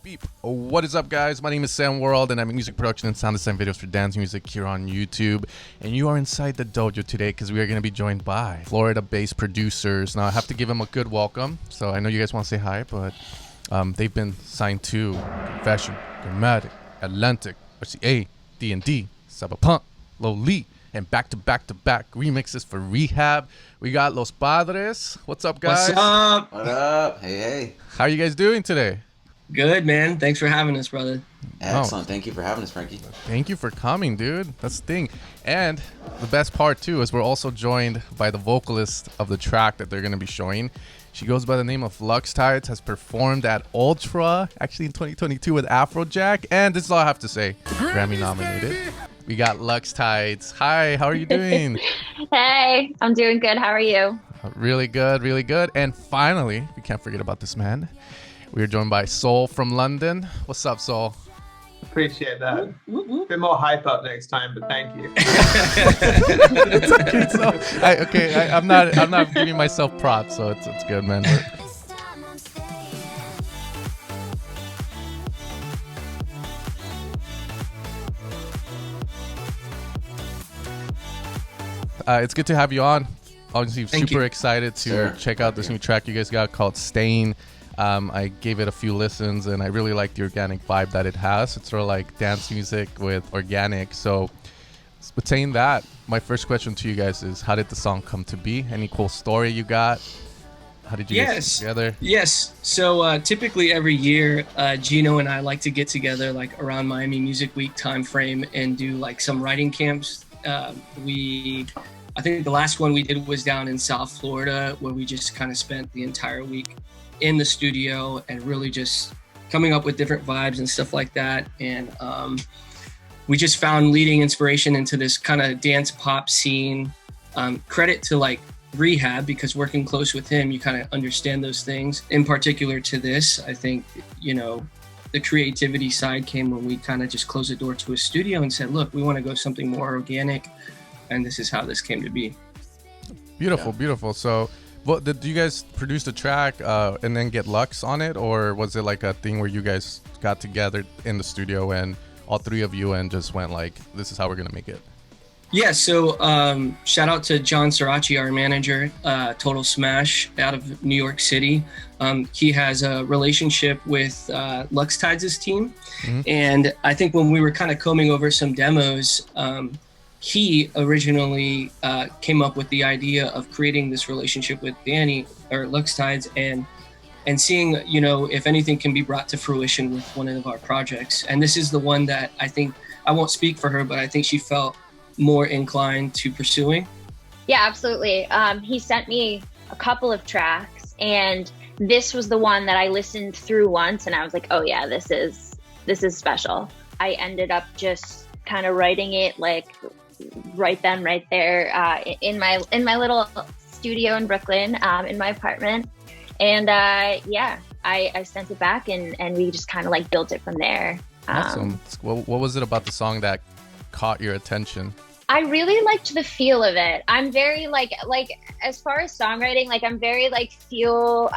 Beep. What is up, guys? My name is Sam World, and I make music production and sound design videos for dance music here on YouTube. And you are inside the dojo today because we are going to be joined by Florida-based producers. Now, I have to give them a good welcome. So I know you guys want to say hi, but they've been signed to Confession, Dramatic, Atlantic, RCA, D&D, Cyberpunk, Lowly, and back-to-back remixes for Rehab. We got Los Padres. What's up, guys? What's up? What up? Hey, hey. How are you guys doing today? Good, man. Thanks for having us, brother. Excellent. Thank you for having us, Frankie. Thank you for coming, dude. That's the thing. And the best part, too, is we're also joined by the vocalist of the track that they're going to be showing. She goes by the name of Luxtides, has performed at Ultra, actually in 2022 with Afrojack. And this is all I have to say. Grammy nominated. We got Luxtides. Hi, how are you doing? Hey, I'm doing good. How are you? Really good, really good. And finally, we can't forget about this man. We are joined by SSOL from London. What's up, SSOL? Appreciate that. Bit more hype up next time, but thank you. It's okay, I'm not giving myself props, so it's good, man. It's good to have you on. Obviously, super excited to check out this new track you guys got called Stain. I gave it a few listens and I really like the organic vibe that it has. It's sort of like dance music with organic. So with saying that, my first question to you guys is, how did the song come to be? Any cool story you got? How did you guys get together? Yes. So typically every year, Gino and I like to get together like around Miami Music Week time frame and do like some writing camps. I think the last one we did was down in South Florida, where we just kind of spent the entire week in the studio and really just coming up with different vibes and stuff like that. And we just found leading inspiration into this kind of dance pop scene. Credit to like Rehab, because working close with him, you kind of understand those things. In particular to this, I think, you know, the creativity side came when we kind of just closed the door to a studio and said, look, we want to go something more organic. And this is how this came to be. Beautiful, beautiful. So, did you guys produce the track and then get Lux on it, or was it like a thing where you guys got together in the studio and all three of you and just went like, this is how we're gonna make it? Yeah. So shout out to John Sirachi, our manager, Total Smash out of New York City. He has a relationship with Luxtides' team, and I think when we were kind of combing over some demos. He originally came up with the idea of creating this relationship with Danny or Luxtides and seeing, you know, if anything can be brought to fruition with one of our projects. And this is the one that I think, I won't speak for her, but I think she felt more inclined to pursuing. Yeah, absolutely. He sent me a couple of tracks, and this was the one that I listened through once, and I was like, oh yeah, this is special. I ended up just kind of writing it like right then, right there, in my little studio in Brooklyn, in my apartment. And I sent it back and we just kind of like built it from there. Awesome. What was it about the song that caught your attention? I really liked the feel of it. I'm very like as far as songwriting, like I'm very feel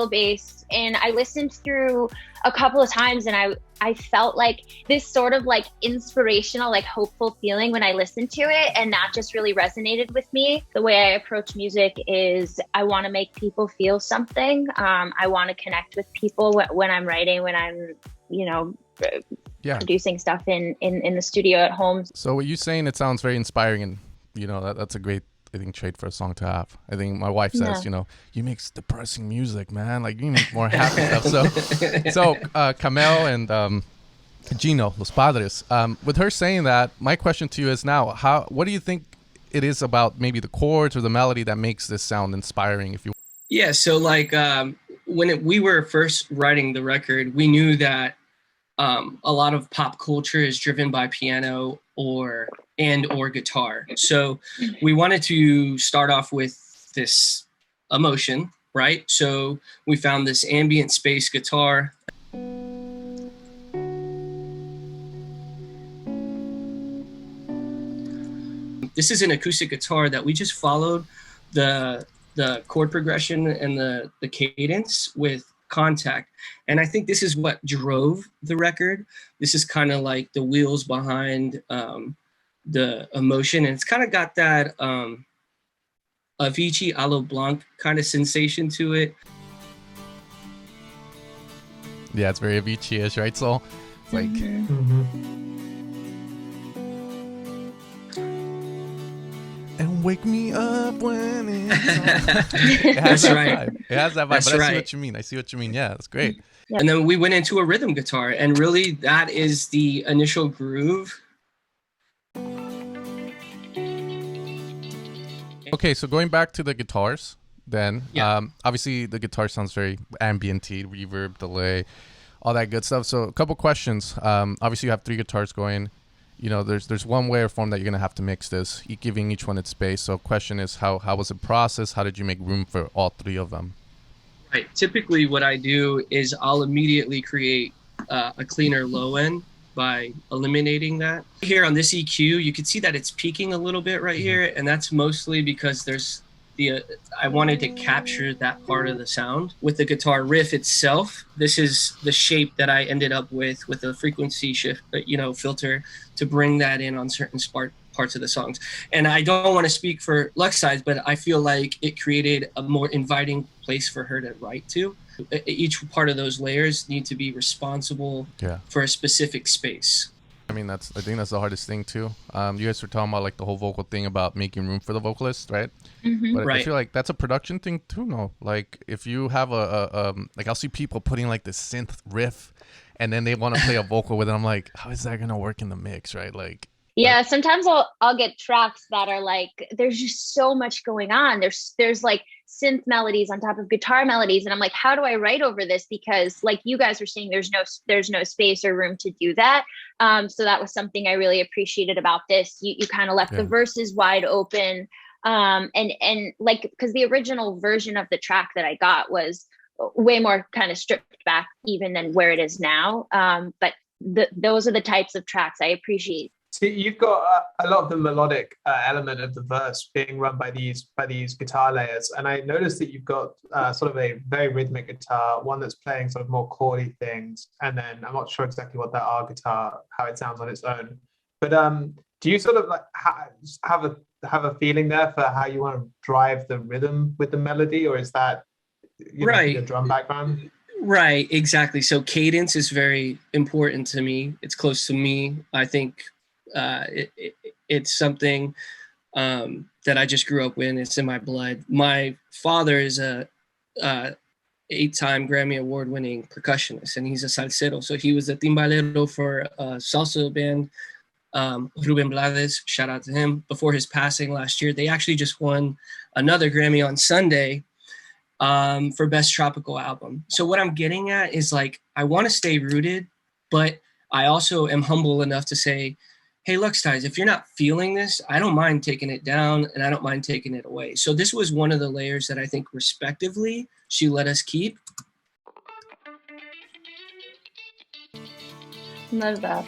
based, and I listened through a couple of times and I felt like this sort of like inspirational, like hopeful feeling when I listened to it, and that just really resonated with me. The way I approach music is I want to make people feel something. I want to connect with people when I'm writing, when I'm, you know, producing stuff in the studio at home. So what you're saying, it sounds very inspiring, and you know that's a great, I think, trait for a song to have. I think my wife says, you know, you make depressing music, man. Like you make more happy stuff. So Kamel and Gino, Los Padres. With her saying that, my question to you is now, what do you think it is about maybe the chords or the melody that makes this sound inspiring? If you so like when we were first writing the record, we knew that a lot of pop culture is driven by piano or guitar. So we wanted to start off with this emotion, right? So we found this ambient space guitar. This is an acoustic guitar that we just followed the chord progression and the cadence with contact. And I think this is what drove the record. This is kind of like the wheels behind the emotion. And it's kind of got that Avicii a lo Blanc kind of sensation to it. Yeah, it's very Avicii-ish, right? So it's like... And wake me up when it's it has that vibe. It has that vibe. That's but I right. see what you mean. I see what you mean. Yeah, that's great. Yeah. And then we went into a rhythm guitar, and really that is the initial groove. Okay, so going back to the guitars, then Yeah. Obviously the guitar sounds very ambient-y, reverb, delay, all that good stuff. So a couple questions. Obviously you have 3 guitars going. You know, there's one way or form that you're gonna have to mix this, giving each one its space. So question is, how was the process? How did you make room for all 3 of them? Right. Typically what I do is I'll immediately create a cleaner low end by eliminating that. Here on this EQ, you can see that it's peaking a little bit right here, and that's mostly because there's I wanted to capture that part of the sound. With the guitar riff itself, this is the shape that I ended up with a frequency shift, filter to bring that in on certain parts of the songs. And I don't want to speak for Luxtides, but I feel like it created a more inviting place for her to write to. Each part of those layers need to be responsible for a specific space. I mean, I think that's the hardest thing too. You guys were talking about like the whole vocal thing about making room for the vocalist, right? But Right. I feel like that's a production thing too. No, like if you have like I'll see people putting like this synth riff, and then they want to play a vocal with it. I'm like, how is that gonna work in the mix, right? Like. Yeah, sometimes I'll get tracks that are like, there's just so much going on. There's like synth melodies on top of guitar melodies, and I'm like, how do I write over this? Because like you guys were saying, there's no space or room to do that. So that was something I really appreciated about this. You kind of left the verses wide open, and like, because the original version of the track that I got was way more kind of stripped back even than where it is now. But those are the types of tracks I appreciate. See, you've got a lot of the melodic element of the verse being run by these guitar layers, and I noticed that you've got sort of a very rhythmic guitar, one that's playing sort of more chordy things, and then I'm not sure exactly what that R guitar, how it sounds on its own. But do you sort of like have a feeling there for how you want to drive the rhythm with the melody, or is that your drum background? Right, exactly. So cadence is very important to me. It's close to me. I think it's something that I just grew up with. It's in my blood. My father is a 8-time Grammy award-winning percussionist, and he's a salsero. So he was the timbalero for a salsa band, Ruben Blades, shout out to him. Before his passing last year, they actually just won another Grammy on Sunday for Best Tropical Album. So what I'm getting at is like, I want to stay rooted, but I also am humble enough to say, hey, Luxtides, if you're not feeling this, I don't mind taking it down and I don't mind taking it away. So this was one of the layers that I think respectively she let us keep. Love that.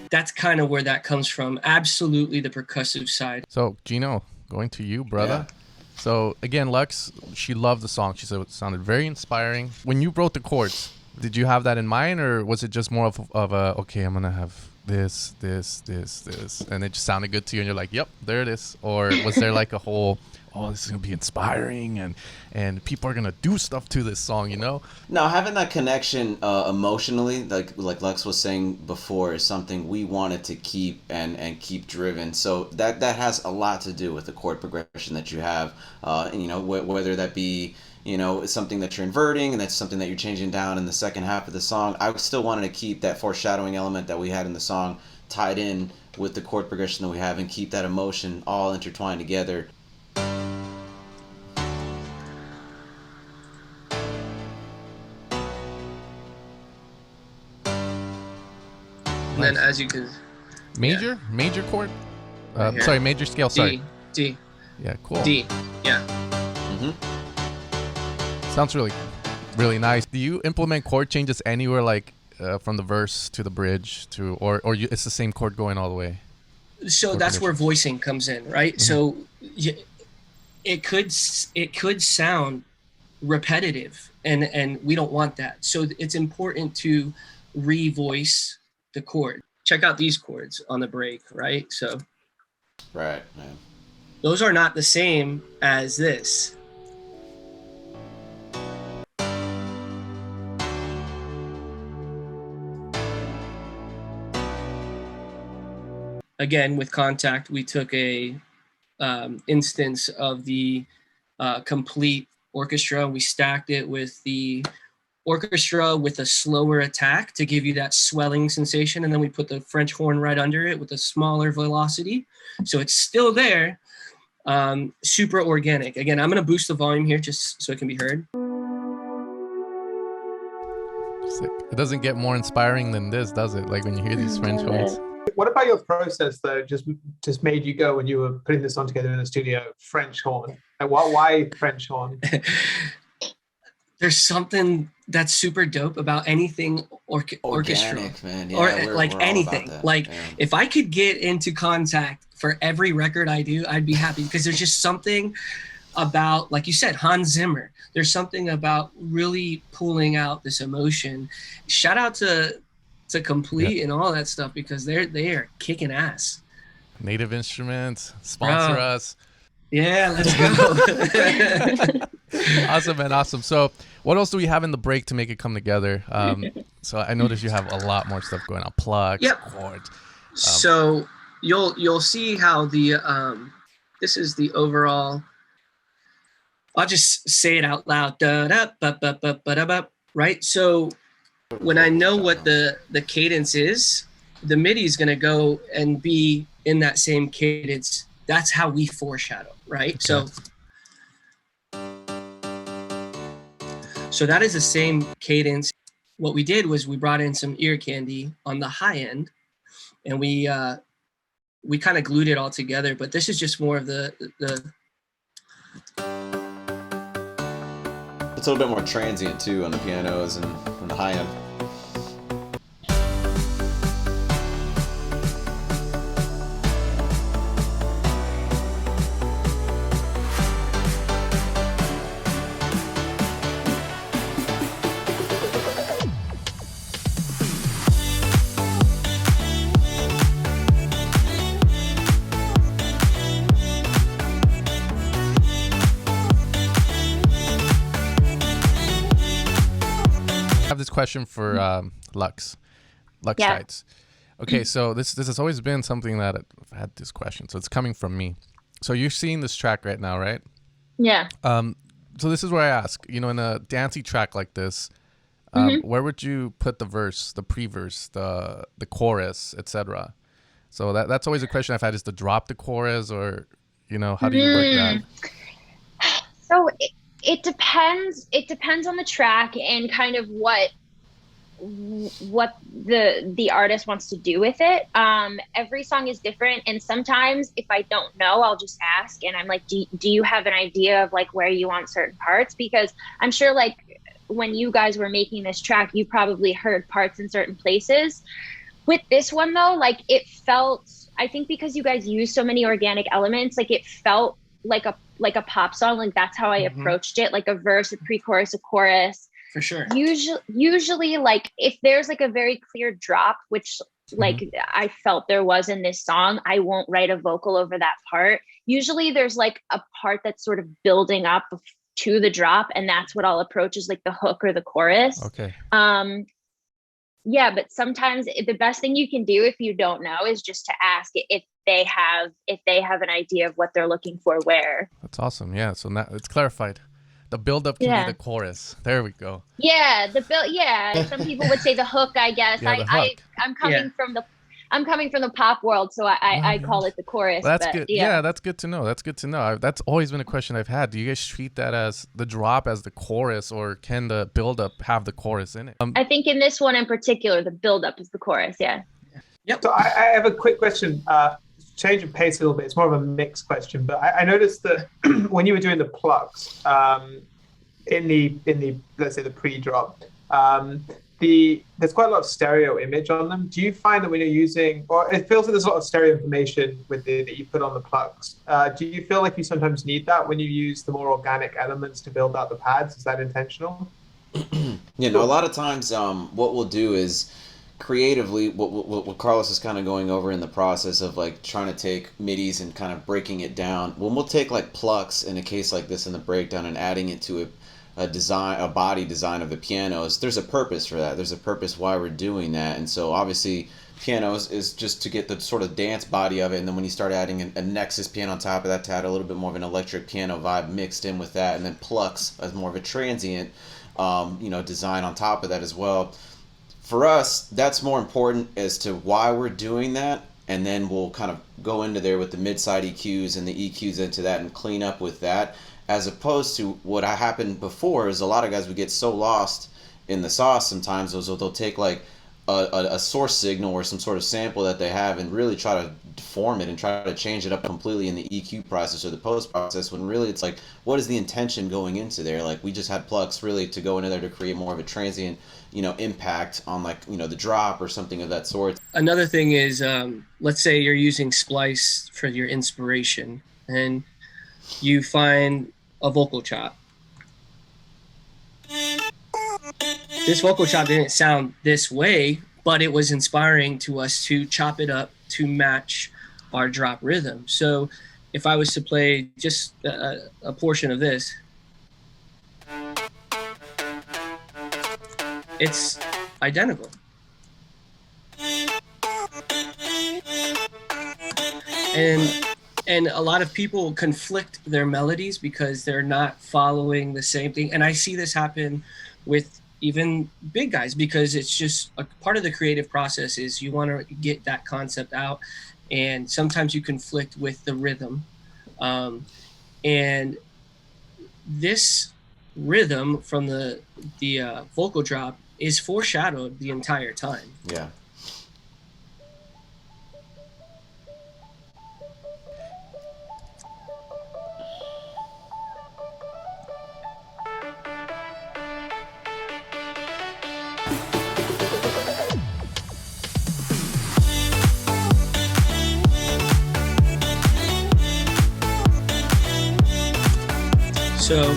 That's kind of where that comes from. Absolutely the percussive side. So Gino, going to you, brother. Yeah. So again, Lux, she loved the song. She said it sounded very inspiring. When you wrote the chords, did you have that in mind, or was it just more of a, okay, I'm gonna have this, and it just sounded good to you, and you're like, yep, there it is? Or was there like a whole, oh, this is gonna be inspiring, and people are gonna do stuff to this song, you know? No, having that connection emotionally, like Lux was saying before, is something we wanted to keep and keep driven. So that has a lot to do with the chord progression that you have, whether that be, it's something that you're inverting and that's something that you're changing down in the second half of the song. I still wanted to keep that foreshadowing element that we had in the song tied in with the chord progression that we have and keep that emotion all intertwined together. And then as you can... Major chord? Right sorry, major scale, sorry. D. Yeah, cool. D, yeah. Sounds really, really nice. Do you implement chord changes anywhere, like from the verse to the bridge to, or it's the same chord going all the way? So that's where voicing comes in, right? So it could sound repetitive, and we don't want that. So it's important to revoice the chord. Check out these chords on the break, right? So Right, man. those are not the same as this. Again, with Contact, we took a instance of the complete orchestra. We stacked it with the orchestra with a slower attack to give you that swelling sensation, and then we put the French horn right under it with a smaller velocity. So it's still there, super organic. Again, I'm going to boost the volume here just so it can be heard. Sick. It doesn't get more inspiring than this, does it? Like when you hear these French horns. What about your process though? Just made you go when you were putting this on together in the studio? French horn. And why French horn? There's something that's super dope about anything orchestral, man. Yeah, or like anything. Like if I could get into Contact for every record I do, I'd be happy, because there's just something about, like you said, Hans Zimmer. There's something about really pulling out this emotion. Shout out to Complete and all that stuff, because they are kicking ass. Native Instruments, sponsor us. Yeah, let's go. Awesome, man. Awesome. So what else do we have in the break to make it come together? So I noticed you have a lot more stuff going on. Plugs, chords. So you'll see how the this is the overall. I'll just say it out loud. Right? So when I know what the cadence is, the MIDI is going to go and be in that same cadence. That's how we foreshadow, right? Okay. So that is the same cadence. What we did was we brought in some ear candy on the high end, and we kind of glued it all together. But this is just more of the. It's a little bit more transient too on the pianos and on the high end. This question for Luxtides. Yeah. Okay, so this has always been something that I've had this question, so it's coming from me. So you're seeing this track right now, right? Yeah. So this is where I ask, in a dancey track like this, where would you put the verse, the pre-verse, the chorus, etc.? So that's always a question I've had, is to drop the chorus, or how do you work that? So it depends. It depends on the track and kind of what the artist wants to do with it. Every song is different, and sometimes if I don't know, I'll just ask, and I'm like, do you have an idea of like where you want certain parts? Because I'm sure like when you guys were making this track, you probably heard parts in certain places. With this one though, like it felt, I think because you guys use so many organic elements, like it felt like a pop song. Like that's how I approached it, like a verse, a pre-chorus, a chorus. For sure. Usually like if there's like a very clear drop, which like I felt there was in this song, I won't write a vocal over that part. Usually there's like a part that's sort of building up to the drop, and that's what I'll approach is like the hook or the chorus. Okay. Yeah, but sometimes the best thing you can do if you don't know is just to ask if they have an idea of what they're looking for where. That's awesome. Yeah, so now it's clarified. The build-up can be the chorus. There we go. Yeah, some people would say the hook, I guess. Yeah, the hook. I'm coming from the pop world, so I call it the chorus. Well, that's good. Yeah, that's good to know. That's good to know. That's always been a question I've had. Do you guys treat that as the drop as the chorus, or can the build-up have the chorus in it? I think in this one in particular, the build-up is the chorus. Yeah. Yep. So I have a quick question. Change of pace a little bit. It's more of a mixed question, but I noticed that when you were doing the plugs in the let's say the pre-drop, there's quite a lot of stereo image on them. Do you find that when you're using, or it feels like there's a lot of stereo information that you put on the plugs? Do you feel like you sometimes need that when you use the more organic elements to build out the pads? Is that intentional? You know, a lot of times, what we'll do is creatively, what Carlos is kind of going over in the process of like trying to take midis and kind of breaking it down. When we'll take like plucks in a case like this in the breakdown and adding it to a body design of the pianos, there's a purpose for that. There's a purpose why we're doing that. And so obviously pianos is just to get the sort of dance body of it, and then when you start adding a Nexus piano on top of that to add a little bit more of an electric piano vibe mixed in with that, and then plucks as more of a transient design on top of that as well. For us, that's more important as to why we're doing that, and then we'll kind of go into there with the mid-side EQs and the EQs into that and clean up with that, as opposed to what happened before is a lot of guys would get so lost in the sauce sometimes. They'll take like a source signal or some sort of sample that they have and really try to deform it and try to change it up completely in the EQ process or the post process, when really it's like, what is the intention going into there? Like, we just had plucks really to go into there to create more of a transient impact on the drop or something of that sort. Another thing is, let's say you're using Splice for your inspiration and you find a vocal chop. This vocal chop didn't sound this way, but it was inspiring to us to chop it up to match our drop rhythm. So if I was to play just a portion of this, it's identical. And a lot of people conflict their melodies because they're not following the same thing. And I see this happen with even big guys, because it's just a part of the creative process is you want to get that concept out, and sometimes you conflict with the rhythm. And this rhythm from the vocal drop is foreshadowed the entire time. Yeah. So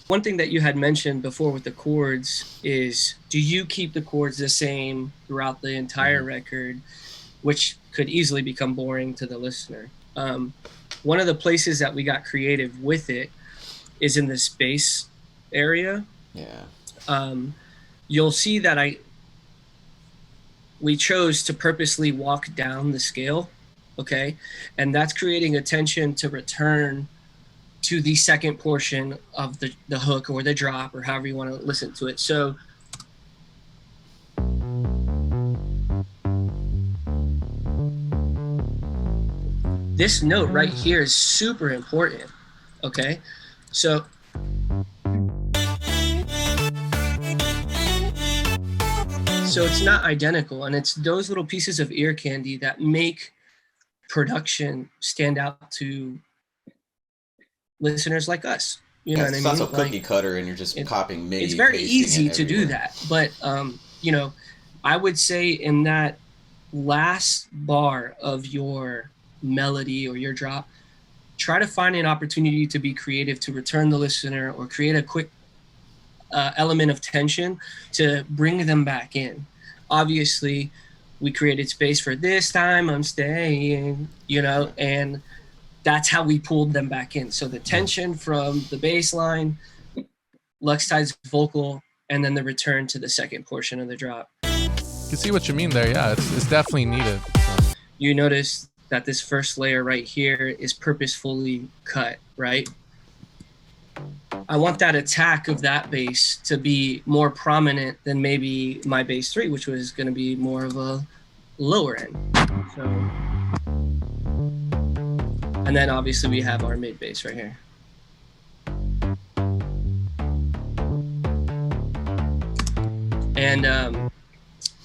one thing that you had mentioned before with the chords is, do you keep the chords the same throughout the entire record, which could easily become boring to the listener? One of the places that we got creative with it is in the bass area. Yeah. You'll see that we chose to purposely walk down the scale, okay? And that's creating a tension to return to the second portion of the hook or the drop, or however you want to listen to it. So this note right here is super important, okay? So it's not identical, and it's those little pieces of ear candy that make production stand out to listeners like us. You know what I mean? It's not so cookie cutter and you're just copying MIDI. It's very easy to do that. But, I would say in that last bar of your melody or your drop, try to find an opportunity to be creative, to return the listener or create a quick element of tension to bring them back in. Obviously, we created space for this time I'm staying, and that's how we pulled them back in. So the tension from the bass line, Luxtides vocal, and then the return to the second portion of the drop. You can see what you mean there. Yeah, it's definitely needed. So. You notice that this first layer right here is purposefully cut, right? I want that attack of that bass to be more prominent than maybe my bass 3, which was going to be more of a lower end. So, and then obviously we have our mid bass right here. And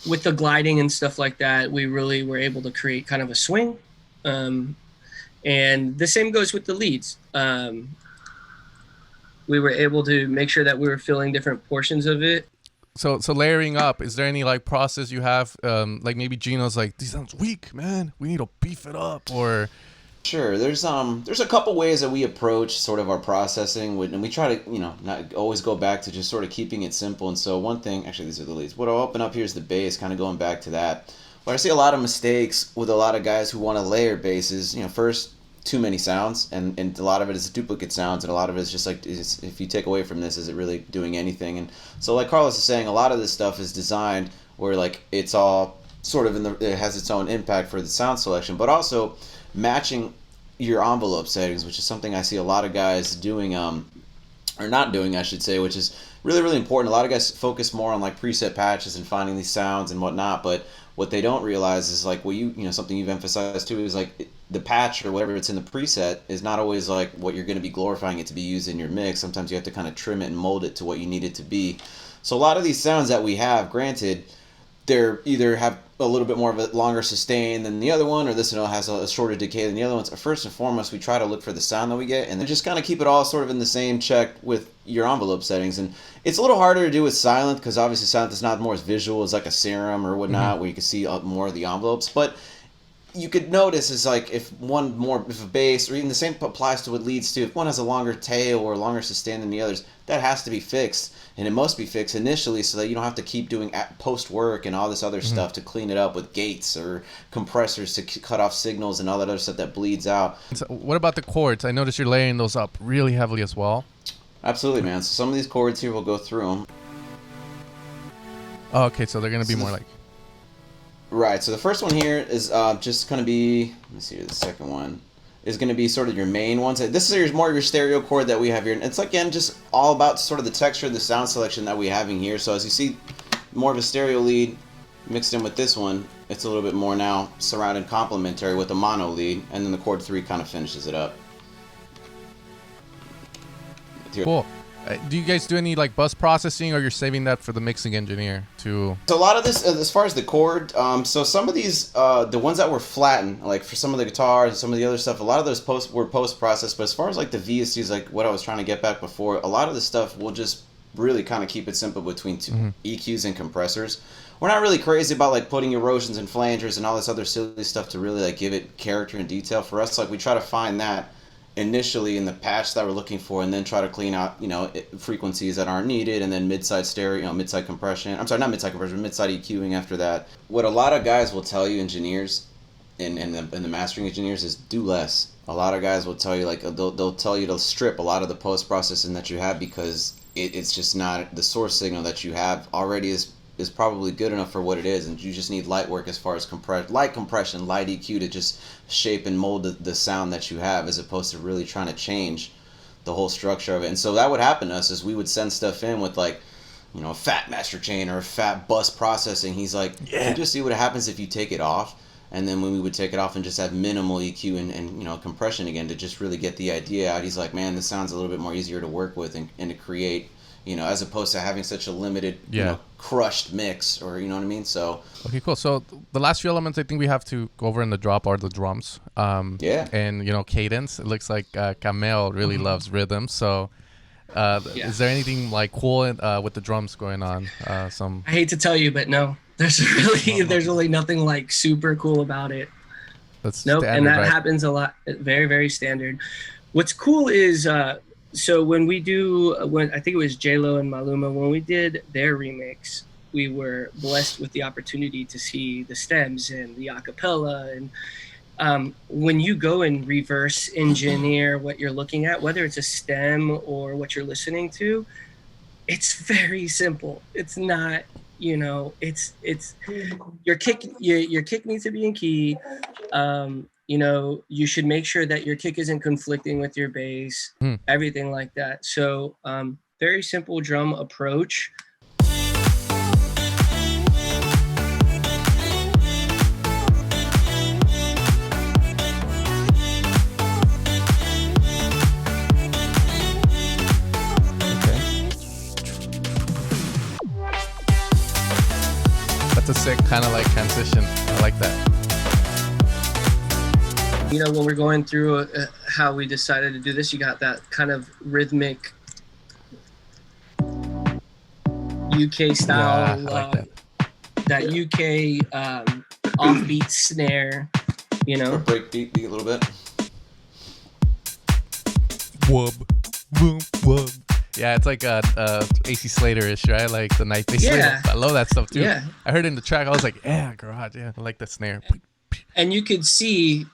with the gliding and stuff like that, we really were able to create kind of a swing. And the same goes with the leads. We were able to make sure that we were filling different portions of it So layering up, is there any like process you have? Like maybe Gino's like, these sounds weak, man. We need to beef it up, or Sure. There's a couple ways that we approach sort of our processing, and we try to, not always go back to just sort of keeping it simple. And so one thing, actually, these are the leads. What I'll open up here is the bass, kind of going back to that. Where I see a lot of mistakes with a lot of guys who want to layer basses. First, too many sounds, and a lot of it is duplicate sounds, and a lot of it is just like, if you take away from this, is it really doing anything? And so, like Carlos is saying, a lot of this stuff is designed where like it's all sort of it has its own impact for the sound selection, but also matching your envelope settings, which is something I see a lot of guys doing, or not doing, I should say, which is really, really important. A lot of guys focus more on like preset patches and finding these sounds and whatnot, but what they don't realize is like, something you've emphasized too is like the patch or whatever it's in the preset is not always like what you're going to be glorifying it to be used in your mix. Sometimes you have to kind of trim it and mold it to what you need it to be. So a lot of these sounds that we have, granted, they're either have a little bit more of a longer sustain than the other one, or this one has a shorter decay than the other ones. First and foremost, we try to look for the sound that we get, and then just kind of keep it all sort of in the same check with your envelope settings. And it's a little harder to do with silent, because obviously silent is not more as visual as like a serum or whatnot, where you can see more of the envelopes. But you could notice is like if a bass, or even the same applies to what leads to, if one has a longer tail or a longer sustain than the others, that has to be fixed, and it must be fixed initially so that you don't have to keep doing post work and all this other stuff to clean it up with gates or compressors to cut off signals and all that other stuff that bleeds out. So what about the chords? I noticed you're layering those up really heavily as well. Absolutely, man. So some of these chords here, we'll go through them. Oh, okay, so they're gonna be more like. Right, so the first one here is just going to be, let me see, the second one is going to be sort of your main ones. This is more of your stereo chord that we have here. And it's, again, just all about sort of the texture of the sound selection that we're having here. So as you see, more of a stereo lead mixed in with this one, it's a little bit more now surrounded complementary with a mono lead, and then the chord 3 kind of finishes it up. Cool. Do you guys do any like bus processing, or you're saving that for the mixing engineer to? So a lot of this, as far as the chord, so some of these, the ones that were flattened, like for some of the guitars and some of the other stuff, a lot of those were post-processed. But as far as like the VSTs, like what I was trying to get back before, a lot of the stuff we'll just really kind of keep it simple between two EQs and compressors. We're not really crazy about like putting erosions and flangers and all this other silly stuff to really like give it character and detail. For us, like we try to find that initially in the patch that we're looking for, and then try to clean out, frequencies that aren't needed, and then mid-side stereo, mid-side compression. I'm sorry, not mid-side compression, mid-side EQing after that. What a lot of guys will tell you, engineers and the mastering engineers, is do less. A lot of guys will tell you, like, they'll tell you to strip a lot of the post-processing that you have, because it's just not, the source signal that you have already is probably good enough for what it is, and you just need light work as far as light compression, light EQ to just shape and mold the sound that you have, as opposed to really trying to change the whole structure of it. And so that would happen to us, is we would send stuff in with like, a fat master chain or a fat bus processing. He's like, yeah, just see what happens if you take it off. And then when we would take it off and just have minimal EQ and compression again to just really get the idea out, he's like, man, this sounds a little bit more easier to work with and to create, as opposed to having such a limited, crushed mix, or you know what I mean? So okay, cool. So the last few elements I think we have to go over in the drop are the drums. And cadence. It looks like Kamel really loves rhythm. So is there anything like cool with the drums going on? I hate to tell you, but no. There's really nothing like super cool about it. That's nope, standard, and that right? happens a lot. Very, very standard. What's cool is so when I think it was J-Lo and Maluma, when we did their remix, we were blessed with the opportunity to see the stems and the acapella. And when you go and reverse engineer what you're looking at, whether it's a stem or what you're listening to, it's very simple. It's not, it's your kick needs to be in key. You should make sure that your kick isn't conflicting with your bass, everything like that. So very simple drum approach. That's a sick kind of like transition. I like that. When we're going through how we decided to do this, you got that kind of rhythmic UK style, Yeah, I like that UK offbeat snare, you Or know. break beat a little bit. Wub, boom, wub. Yeah, it's like AC Slater-ish, right? Like the night bass. Yeah. I love that stuff too. Yeah. I heard it in the track. I was like, yeah, garage. Yeah, I like the snare. And you could see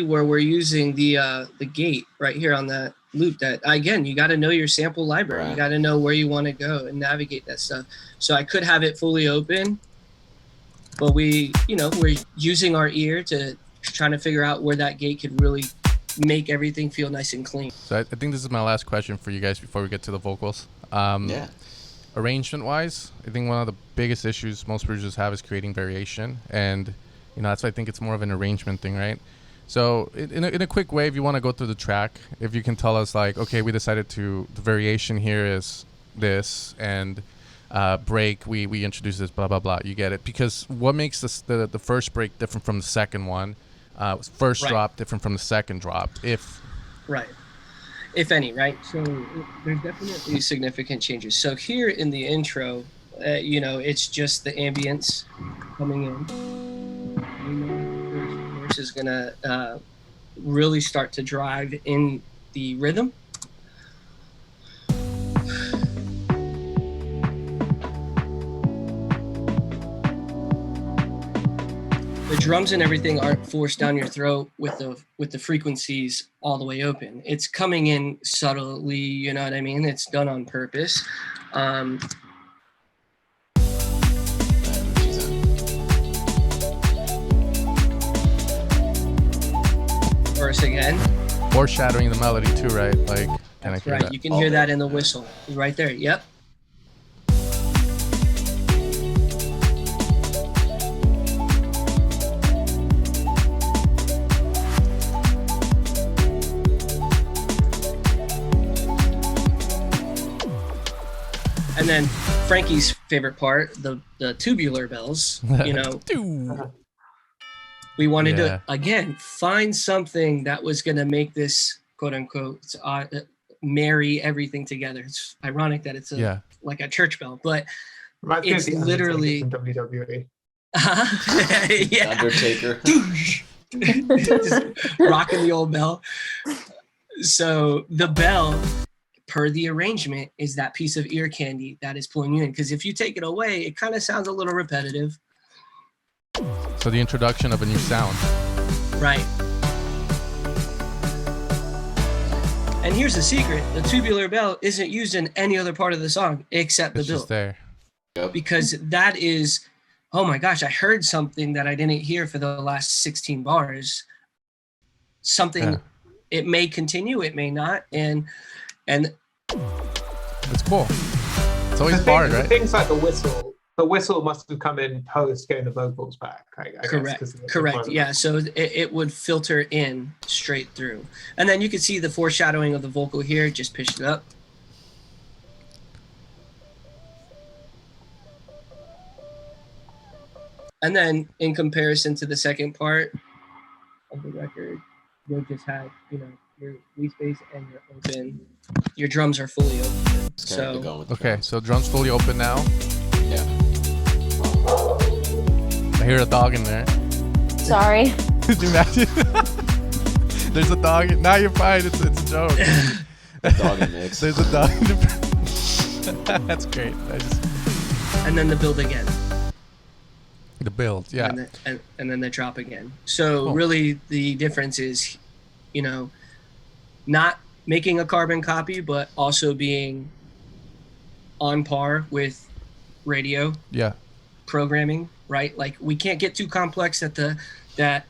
where we're using the gate right here on that loop. That again, you got to know your sample library. Right. You got to know where you want to go and navigate that stuff. So I could have it fully open, but we're using our ear to trying to figure out where that gate could really make everything feel nice and clean. So I think this is my last question for you guys before we get to the vocals. Yeah. Arrangement wise, I think one of the biggest issues most producers have is creating variation, and that's why I think it's more of an arrangement thing, right? So in a quick way, if you want to go through the track, if you can tell us like, okay, we decided the variation here is this, and break, we introduce this, blah blah blah. You get it? Because what makes the first break different from the second one? First Right. drop different from the second drop, if any, right? So there's definitely significant changes. So here in the intro, it's just the ambience coming in. The verse is gonna really start to drive in the rhythm. The drums and everything aren't forced down your throat with the frequencies all the way open. It's coming in subtly, you know what I mean? It's done on purpose. Verse again. foreshadowing the melody too, right? Like, kind of Right, you can hear that in the whistle right there. Yep. And then Frankie's favorite part, the tubular bells, we wanted to, again, find something that was going to make this, quote unquote, marry everything together. It's ironic that it's like a church bell, but it's literally from WWE. Yeah. Undertaker. Just rocking the old bell. So the bell, per the arrangement, is that piece of ear candy that is pulling you in. Because if you take it away, it kind of sounds a little repetitive. So the introduction of a new sound. Right. And here's the secret. The tubular bell isn't used in any other part of the song except the It's just build. there. Because that is, oh my gosh, I heard something that I didn't hear for the last 16 bars. Something, it may continue, it may not. And it's cool. It's always hard, right? Things like the whistle must have come in post getting the vocals back. I correct. Guess, Correct. Yeah. So it would filter in straight through. And then you can see the foreshadowing of the vocal here, just pitched it up. And then in comparison to the second part of the record, you'll just have, your lead space and your open. Your drums are fully open. So okay, so drums fully open now. Yeah. I hear a dog in there. Sorry. Could you imagine? There's a dog. Now you're fine. It's a joke. Dog in mix. There's a dog. That's great. And then the build again. The build, yeah. And then the drop again. So really the difference is, not making a carbon copy, but also being on par with radio programming, right? Like we can't get too complex that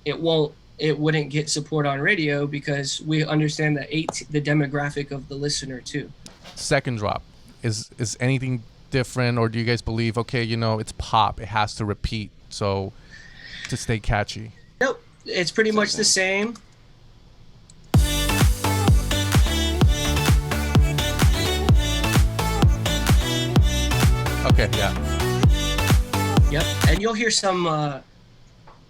it wouldn't get support on radio, because we understand the demographic of the listener too. Second drop, is anything different, or do you guys believe, okay, it's pop, it has to repeat so to stay catchy? Nope, it's pretty much the same. Okay, yeah. Yep, and you'll hear some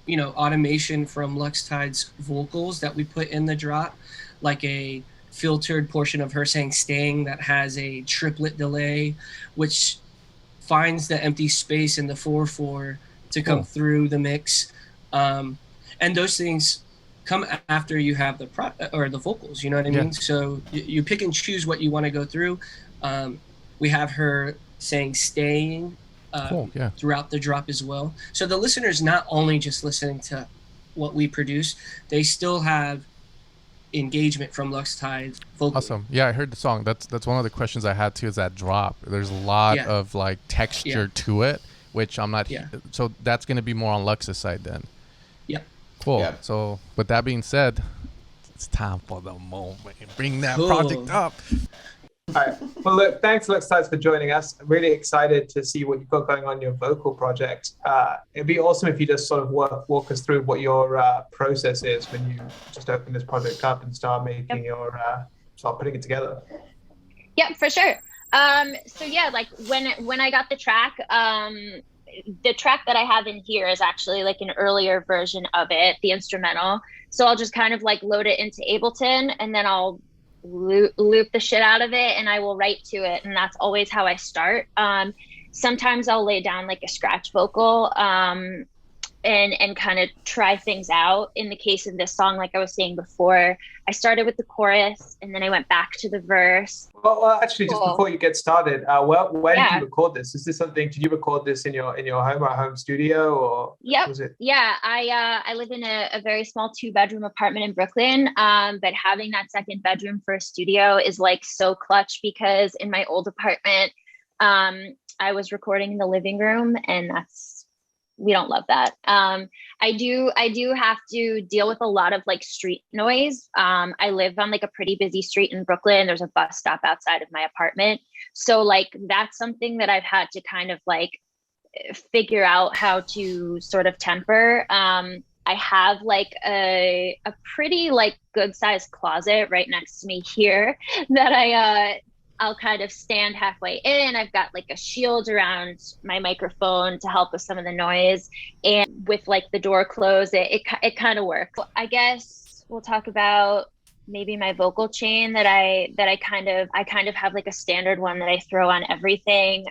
automation from Luxtides vocals that we put in the drop, like a filtered portion of her saying "staying" that has a triplet delay, which finds the empty space in the 4/4 to come Cool. through the mix, and those things come after you have the or the vocals. You know what I Yeah. mean? So you pick and choose what you want to go through. We have her saying "staying" Cool. Yeah. throughout the drop as well. So the listener's not only just listening to what we produce, they still have engagement from Luxtides vocally. Awesome. Yeah, I heard the song. That's one of the questions I had too, is that drop. There's a lot Yeah. of like texture to it, which I'm not. Yeah. So that's going to be more on Lux's side then. Yeah. Cool. Yeah. So with that being said, it's time for the moment. Bring that Cool. project up. All right. Well, look, thanks, Luxtides, for joining us. I'm really excited to see what you've got going on in your vocal project. It'd be awesome if you just sort of walk us through what your process is when you just open this project up and start making start putting it together. Yeah, for sure. So yeah, like when I got the track that I have in here is actually like an earlier version of it, the instrumental. So I'll just kind of like load it into Ableton, and then I'll loop the shit out of it, and I will write to it. And that's always how I start. Sometimes I'll lay down like a scratch vocal, and kind of try things out. In the case of this song, like I was saying before, I started with the chorus and then I went back to the verse. Well, actually, just Cool. before you get started, where did Yeah. you record this? Is this something? Did you record this in your home or home studio, or Yep. was it? Yeah, I live in a very small 2-bedroom apartment in Brooklyn, but having that second bedroom for a studio is like so clutch, because in my old apartment, I was recording in the living room, and we don't love that. I do have to deal with a lot of like street noise. I live on like a pretty busy street in Brooklyn. There's a bus stop outside of my apartment. So like that's something that I've had to kind of like figure out how to sort of temper. I have like a pretty like good sized closet right next to me here that I'll kind of stand halfway in. I've got like a shield around my microphone to help with some of the noise, and with like the door closed, it kind of works. I guess we'll talk about maybe my vocal chain that I kind of have like a standard one that I throw on everything.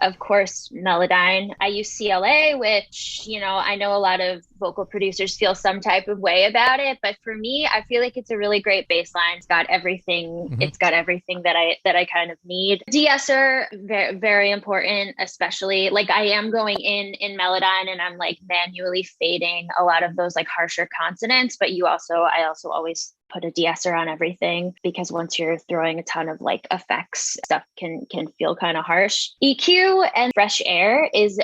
Of course, Melodyne. I use CLA, which, you know, I know a lot of vocal producers feel some type of way about it, but for me, I feel like it's a really great bass line. It's got everything. Mhm. It's got everything that I kind of need. De-esser, very, very important, especially like I am going in Melodyne and I'm like manually fading a lot of those like harsher consonants, but I also always put a de-esser on everything, because once you're throwing a ton of like effects, stuff can feel kind of harsh. EQ and Fresh Air is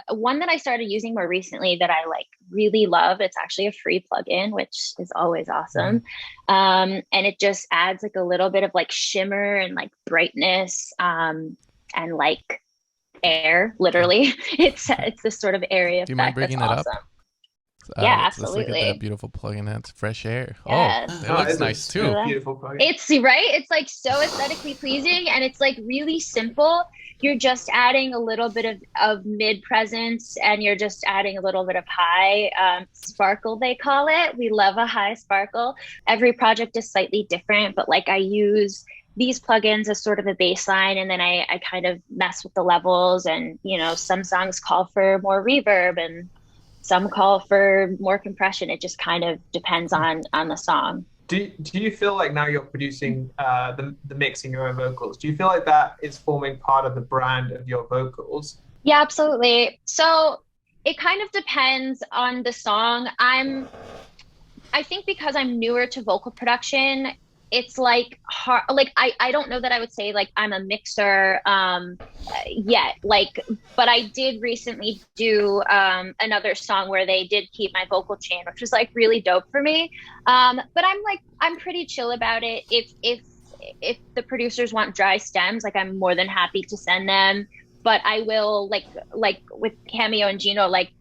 one that I started using more recently that I like really love. It's actually a free plugin, which is always awesome. And it just adds like a little bit of like shimmer and like brightness, and like air, literally. It's this sort of area. Do you mind bringing that up? Yeah, Let's look at absolutely. that beautiful plugin. That's Fresh Air. Yes. Oh, it looks nice too. Yeah. Beautiful plugin. It's right. It's like so aesthetically pleasing, and it's like really simple. You're just adding a little bit of mid presence, and you're just adding a little bit of high sparkle, they call it. We love a high sparkle. Every project is slightly different, but like I use these plugins as sort of a baseline, and then I kind of mess with the levels, and you know, some songs call for more reverb and some call for more compression. It just kind of depends on the song. Do you feel like now you're producing the mixing your own vocals? Do you feel like that is forming part of the brand of your vocals? Yeah, absolutely. So it kind of depends on the song. I think because I'm newer to vocal production, it's like hard. Like I don't know that I would say like I'm a mixer yet. Like, but I did recently do another song where they did keep my vocal chain, which was like really dope for me. But I'm pretty chill about it. If the producers want dry stems, like I'm more than happy to send them. But I will like with Cameo and Gino, like,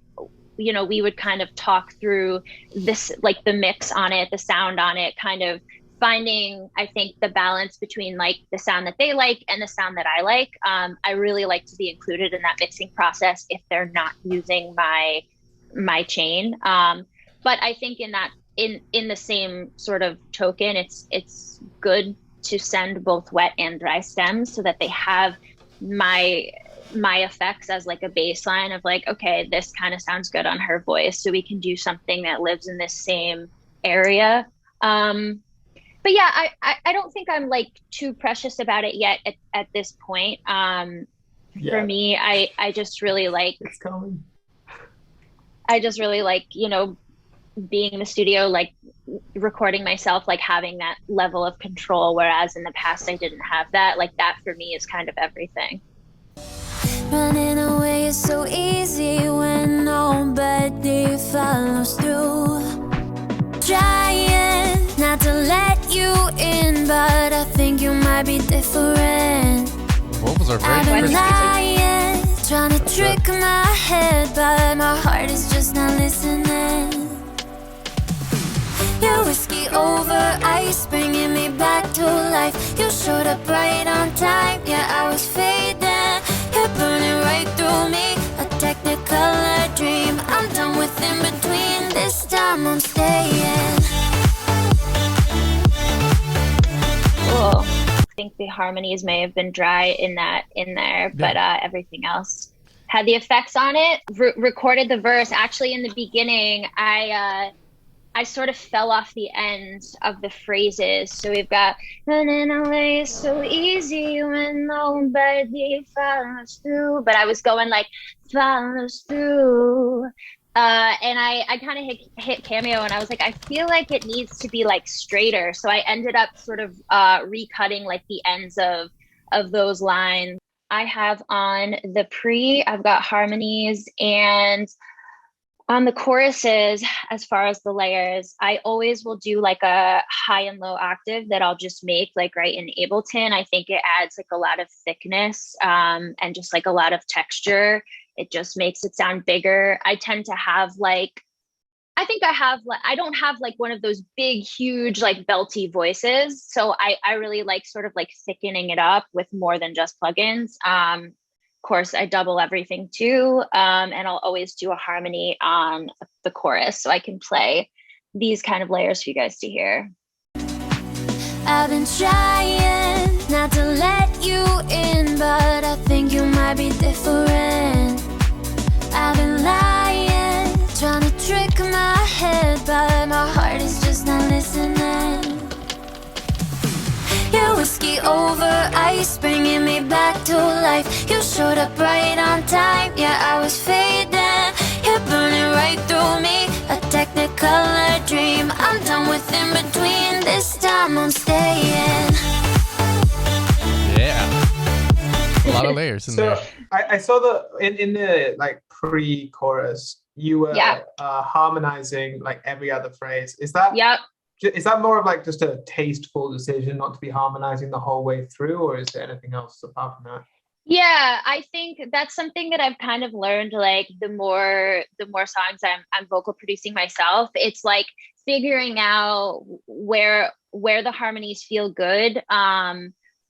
you know, we would kind of talk through this, like the mix on it, the sound on it, kind of finding, I think, the balance between like the sound that they like and the sound that I like. I really like to be included in that mixing process if they're not using my chain. But I think in the same sort of token, it's good to send both wet and dry stems so that they have my my effects as like a baseline of like, okay, this kind of sounds good on her voice, so we can do something that lives in this same area. But yeah, I don't think I'm like too precious about it yet at this point. For me, I just really like, It's coming. I just really like, you know, being in the studio, like recording myself, like having that level of control, whereas in the past I didn't have that. Like that for me is kind of everything. Running away is so easy when nobody follows through. Trying not to let you in, but I think you might be different. What was our very I've been first lying, trying to trick my head, but my heart is just not listening. Your whiskey over ice, bringing me back to life. You showed up right on time, yeah, I was fading. You're burning right through me, a technicolor dream. I'm done with in between, this time I'm staying. Cool. I think the harmonies may have been dry in there, but everything else had the effects on it. Recorded the verse. Actually, in the beginning, I sort of fell off the end of the phrases. So we've got running away is so easy when nobody follows through. But I was going like follows through. And I kind of hit Cameo, and I was like, I feel like it needs to be like straighter. So I ended up sort of recutting like the ends of those lines. I have on the pre, I've got harmonies, and on the choruses, as far as the layers, I always will do like a high and low octave that I'll just make like right in Ableton. I think it adds like a lot of thickness and just like a lot of texture. It just makes it sound bigger. I tend to have like, I don't have like one of those big, huge, like belty voices. So I really like sort of like thickening it up with more than just plugins. Course, I double everything too, and I'll always do a harmony on the chorus so I can play these kind of layers for you guys to hear. I've been trying not to let you in, but I think you might be different. I've been lying, trying to trick my head, but my heart is just not listening. Your whiskey over ice, bringing me back to life. You showed up right on time, yeah, I was fading. You're burning right through me, a technicolor dream. I'm done with in between, this time I'm staying. Yeah. A lot of layers in there. I saw in the like pre-chorus, you were harmonizing like every other phrase. Is that Is that more of like just a tasteful decision not to be harmonizing the whole way through, or is there anything else apart from that? Yeah, I think that's something that I've kind of learned. Like the more songs I'm vocal producing myself, it's like figuring out where the harmonies feel good.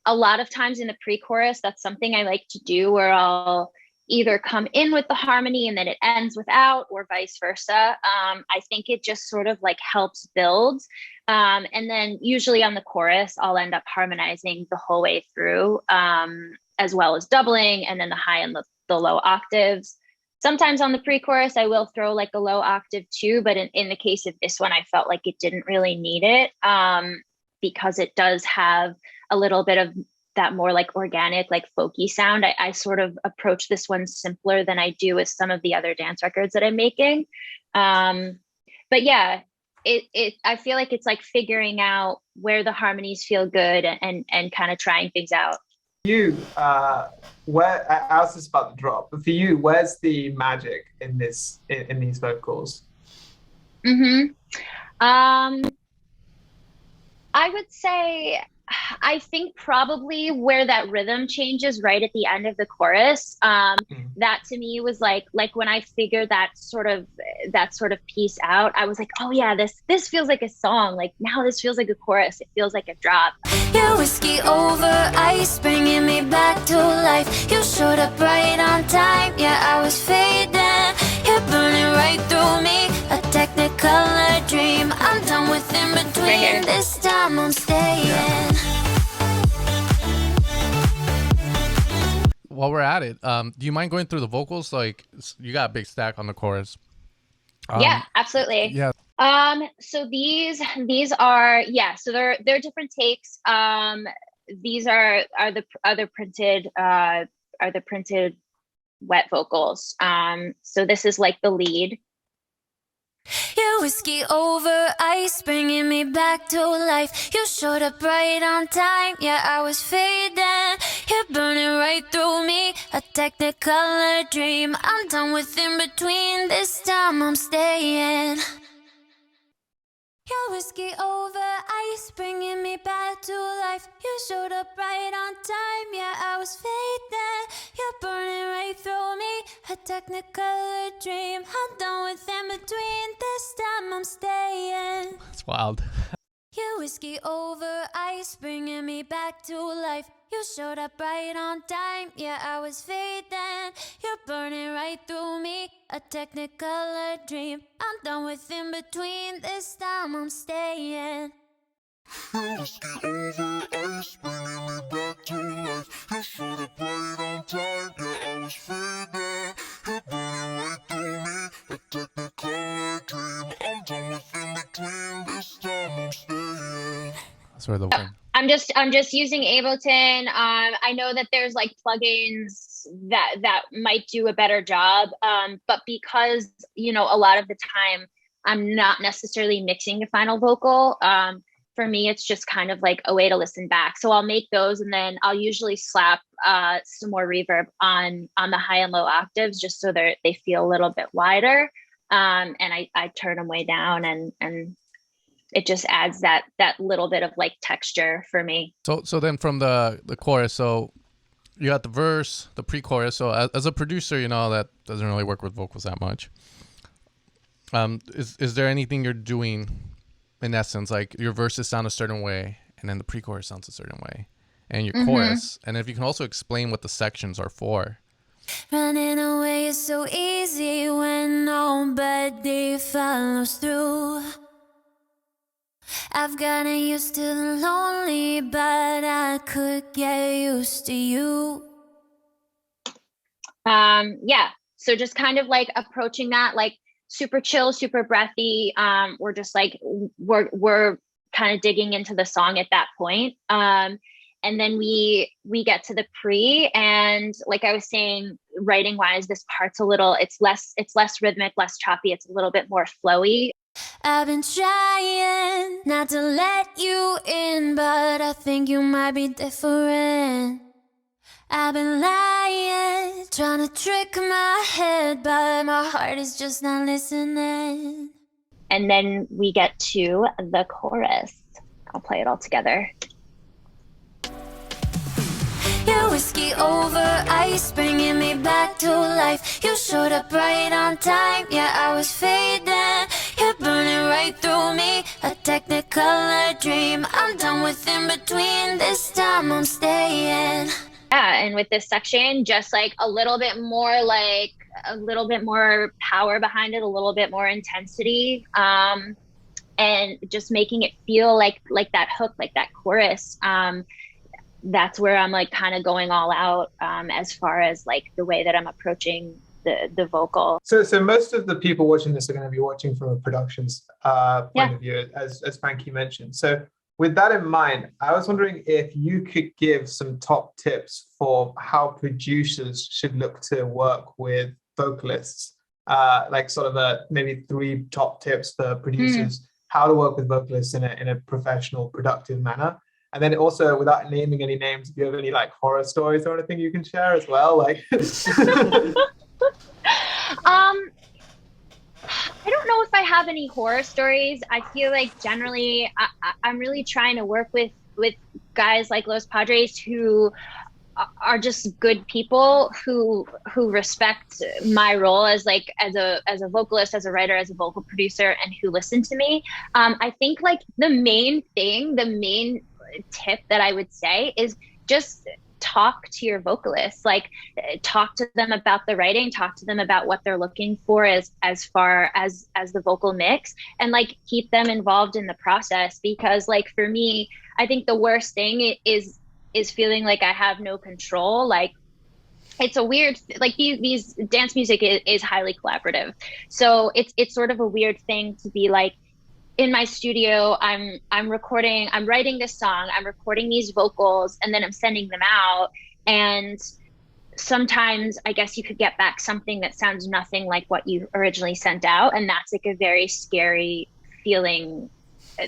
A lot of times in the pre-chorus, that's something I like to do, where I'll either come in with the harmony and then it ends without, or vice versa. I think it just sort of like helps build. And then usually on the chorus, I'll end up harmonizing the whole way through, as well as doubling, and then the high and the low octaves. Sometimes on the pre-chorus, I will throw like a low octave too, but in the case of this one, I felt like it didn't really need it, because it does have a little bit of that more like organic, like folky sound. I sort of approach this one simpler than I do with some of the other dance records that I'm making. But yeah, I feel like it's like figuring out where the harmonies feel good and kind of trying things out. You, where I asked this about the drop, but for you, where's the magic in these vocals? I would say, I think probably where that rhythm changes right at the end of the chorus. That to me was like when I figured that sort of piece out, I was like, oh yeah, this feels like a song. Like now this feels like a chorus. It feels like a drop. Your whiskey over ice, bringing me back to life. You showed up right on time, yeah, I was fading. You're burning right through me, a technicolor dream. I'm done with in between, this time I'm staying. while we're at it, do you mind going through the vocals? Like, you got a big stack on the chorus. Yeah, absolutely. Yeah. So these are, so they're different takes. These are the printed wet vocals. So this is like the lead. Your whiskey over ice, bringing me back to life. You showed up right on time, yeah, I was fading. You're burning right through me, a technicolor dream. I'm done with in between, this time I'm staying. Your whiskey over ice, bringing me back to life. You showed up right on time, yeah, I was fading. You're burning right through me, a technicolor dream. I'm done with in between, this time I'm staying. It's wild. Your whiskey over ice, bringing me back to life. You showed up right on time, yeah, I was fading. You're burning right through me, a technicolor dream. I'm done with in between, this time I'm staying. Your whiskey over ice, bringing me back to life. You showed up right on time, yeah, I was fading. You're burning right through me, a technicolor dream. I'm done with in between, this time I'm staying. That's where the one. I'm just using Ableton. I know that there's like plugins that might do a better job. But because, a lot of the time I'm not necessarily mixing the final vocal, for me, it's just kind of like a way to listen back. So I'll make those, and then I'll usually slap some more reverb on the high and low octaves, just so they feel a little bit wider. And I turn them way down, and it just adds that little bit of like texture for me. So then from the chorus, so you got the verse, the pre-chorus. So as a producer, that doesn't really work with vocals that much. Is there anything you're doing in essence, like your verses sound a certain way, and then the pre-chorus sounds a certain way, and your chorus, and if you can also explain what the sections are for. Running away is so easy when nobody follows through. I've gotten used to the lonely, but I could get used to you. So just kind of like approaching that like super chill, super breathy. We're just like we're kind of digging into the song at that point. And then we get to the pre, and like I was saying, writing wise, this part's it's less rhythmic, less choppy. It's a little bit more flowy. I've been trying not to let you in, but I think you might be different. I've been lying, trying to trick my head, but my heart is just not listening. And then we get to the chorus. I'll play it all together. Your whiskey over ice, bringing me back to life. You showed up right on time, yeah, I was fading. You're burning right through me, a technicolor dream. I'm done with in between, this time I'm staying. Yeah, and with this section, just like a little bit more power behind it, a little bit more intensity, and just making it feel like that hook, like that chorus. That's where I'm like kind of going all out as far as like the way that I'm approaching the vocal. So most of the people watching this are going to be watching from a productions point of view, as Frankie mentioned. So with that in mind, I was wondering if you could give some top tips for how producers should look to work with vocalists, like sort of maybe 3 top tips for producers, how to work with vocalists in a professional, productive manner. And then also, without naming any names, if you have any like horror stories or anything you can share as well, like. I don't know if I have any horror stories. I feel like generally I'm really trying to work with guys like Los Padres who are just good people who respect my role as a vocalist, as a writer, as a vocal producer, and who listen to me. I think like the main tip that I would say is just talk to your vocalists, like talk to them about the writing, talk to them about what they're looking for as far as the vocal mix, and like keep them involved in the process. Because like for me, I think the worst thing is feeling like I have no control. Like it's a weird, like these dance music is highly collaborative. So it's sort of a weird thing to be like, in my studio, I'm recording, I'm writing this song, I'm recording these vocals, and then I'm sending them out. And sometimes I guess you could get back something that sounds nothing like what you originally sent out. And that's like a very scary feeling,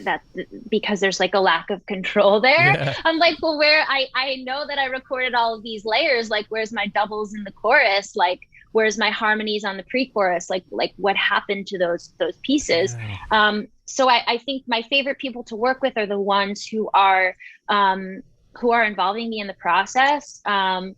that because there's like a lack of control there. Yeah. I'm like, well, where I know that I recorded all of these layers, like where's my doubles in the chorus? Like where's my harmonies on the pre-chorus? Like what happened to those pieces? Yeah. So I think my favorite people to work with are the ones who are involving me in the process. And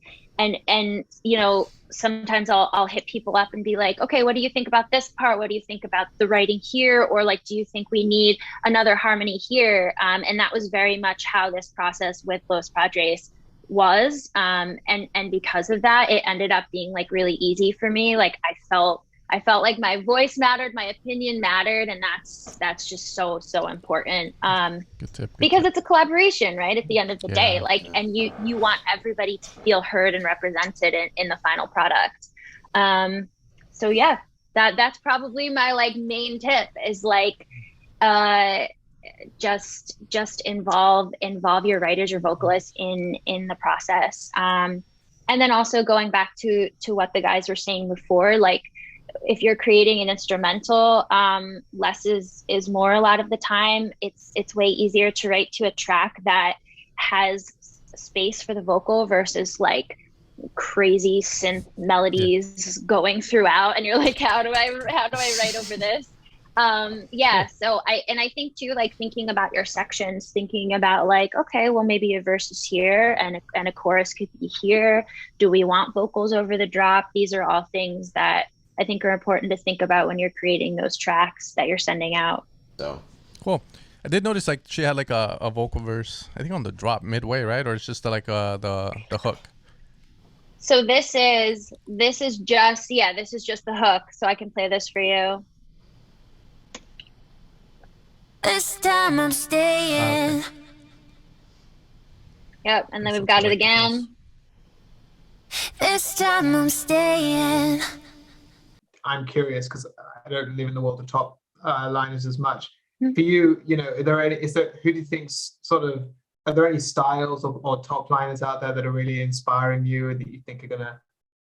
you know, sometimes I'll hit people up and be like, okay, what do you think about this part? What do you think about the writing here? Or like, do you think we need another harmony here? And that was very much how this process with Los Padres was. And because of that, it ended up being like really easy for me. Like I felt like my voice mattered, my opinion mattered, and that's just so important. Good tip. Because it's a collaboration, right? At the end of the day, Yeah. like, and you want everybody to feel heard and represented in the final product. So yeah, that's probably my like main tip is like, just involve your writers, your vocalists in the process. And then also going back to what the guys were saying before, like, if you're creating an instrumental, less is more a lot of the time. It's way easier to write to a track that has space for the vocal versus like crazy synth melodies going throughout, and you're like, how do I write over this? So I think too, like thinking about your sections, thinking about like, okay, well maybe a verse is here and a chorus could be here. Do we want vocals over the drop? These are all things that I think are important to think about when you're creating those tracks that you're sending out. So Cool. I did notice like she had like a vocal verse, I think on the drop midway, right? Or it's just like the hook. So this is just the hook. So I can play this for you. This time I'm staying. Okay. Yep, and then That's we've got it like again. This time I'm staying. I'm curious because I don't live in the world of top liners as much. For you, you know, who do you think are there any styles or top liners out there that are really inspiring you and that you think are going to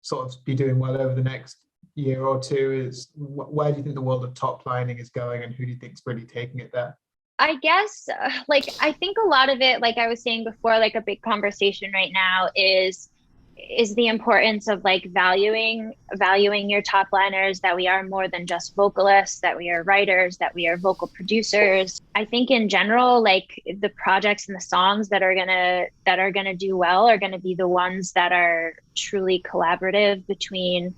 sort of be doing well over the next year or two? Where do you think the world of top lining is going, and who do you think is really taking it there? I guess, I think a lot of it, like I was saying before, like a big conversation right now is the importance of like valuing your top liners, that we are more than just vocalists, that we are writers, that we are vocal producers. I think in general, like the projects and the songs that are gonna do well are gonna be the ones that are truly collaborative between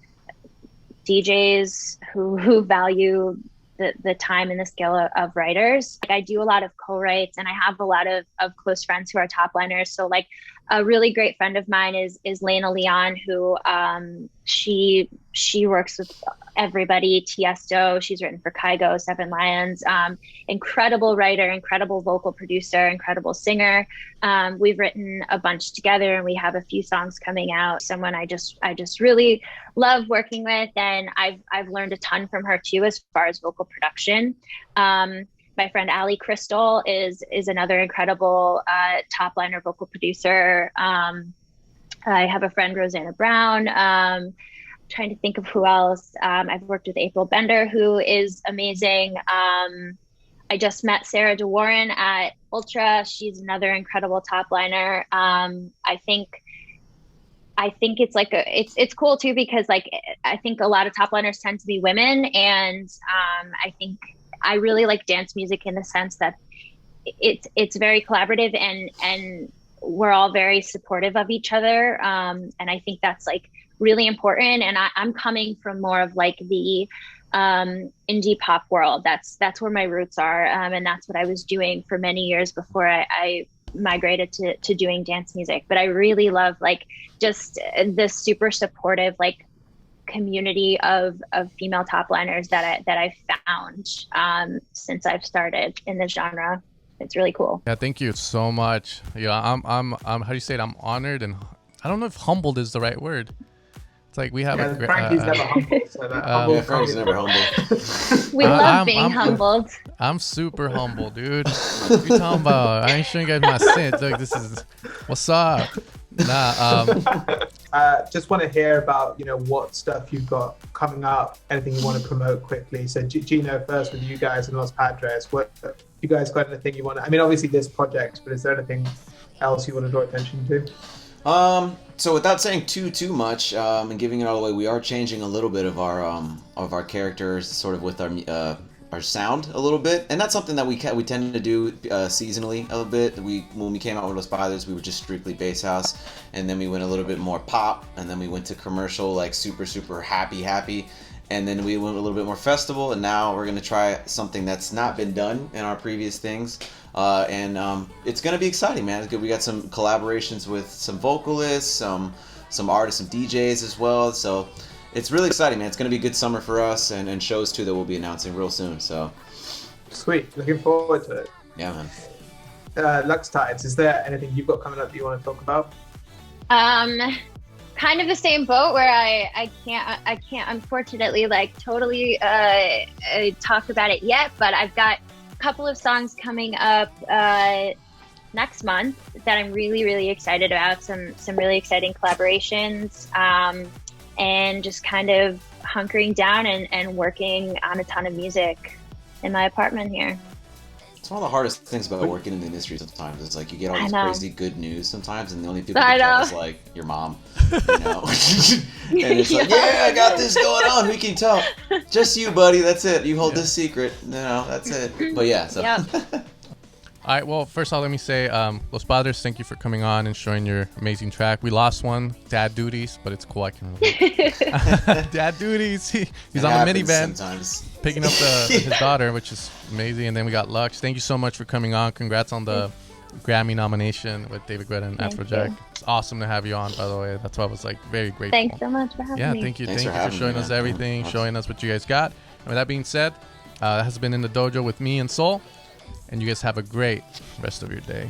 DJs who value the time and the skill of writers. Like I do a lot of co-writes, and I have a lot of close friends who are top liners. So like a really great friend of mine is Lena Leon, who she works with everybody, Tiesto. She's written for Kygo, Seven Lions. Incredible writer, incredible vocal producer, incredible singer. We've written a bunch together, and we have a few songs coming out. Someone I just really love working with, and I've learned a ton from her too as far as vocal production. My friend Ali Crystal is another incredible top liner vocal producer. I have a friend, Rosanna Brown. Trying to think of who else. I've worked with April Bender, who is amazing. I just met Sarah DeWarren at Ultra. She's another incredible top liner. I think it's like it's cool too, because like I think a lot of top liners tend to be women, and I think I really like dance music in the sense that it's very collaborative, and we're all very supportive of each other. And I think that's like really important. And I'm coming from more of like the indie pop world. That's where my roots are. And that's what I was doing for many years before I migrated to doing dance music. But I really love like just this super supportive like community of female top liners that I've found since I've started in this genre. It's really cool. Yeah, thank you so much. Yeah, I'm how do you say it? I'm honored, and I don't know if humbled is the right word. It's like we have Yeah, Frankie's never humble, so that humble Yeah, Frank's never humble. We love I'm- being I'm- humbled. I'm super humble, dude. What you talking about? I ain't showing you guys my sins. Look, this is what's up. Nah, just want to hear about, you know, what stuff you've got coming up, anything you want to promote quickly. So Gino, first with you guys in Los Padres, what you guys got anything you want to, I mean, obviously this project, but is there anything else you want to draw attention to? So without saying too much, and giving it all away, we are changing a little bit of our characters, sort of with our sound a little bit, and that's something that we tend to do seasonally a little bit. When we came out with Los Padres, we were just strictly bass house, and then we went a little bit more pop, and then we went to commercial, like super happy, and then we went a little bit more festival, and now we're gonna try something that's not been done in our previous things. And it's gonna be exciting, man. It's good. We got some collaborations with some vocalists, some artists, some DJs as well. So it's really exciting, man. It's gonna be a good summer for us, and shows too that we'll be announcing real soon. So Sweet, looking forward to it. yeah, man. Luxtides, is there anything you've got coming up that you want to talk about? Kind of the same boat where I can't unfortunately like totally talk about it yet, but I've got a couple of songs coming up next month that I'm really excited about. Some really exciting collaborations, and just kind of hunkering down and working on a ton of music in my apartment here. It's one of the hardest things about working in the industry sometimes. It's like you get all I this know. crazy good news sometimes, and the only people I that tell know. is like your mom, you know. And it's like, yeah, I got this going on. We can tell. Just you, buddy. That's it. You hold this secret. No, that's it. But yeah, so. Yep. all right. Well, first of all, let me say, Los Padres, thank you for coming on and showing your amazing track. We lost one, Dad Duties, but it's cool. I can relate. Dad Duties. He's It on the happens minivan sometimes. picking up his daughter, which is amazing. And then we got Lux. Thank you so much for coming on. Congrats on the Grammy nomination with David Guetta and Thank Afrojack. you. It's awesome to have you on, by the way. That's why I was like very grateful. Thanks so much for having Yeah, me. thank you. Thanks Thank for you for having showing me, us man. everything, Yeah. showing us what you guys got. And with that being said, that has been in the dojo with me and Soul. And you guys have a great rest of your day.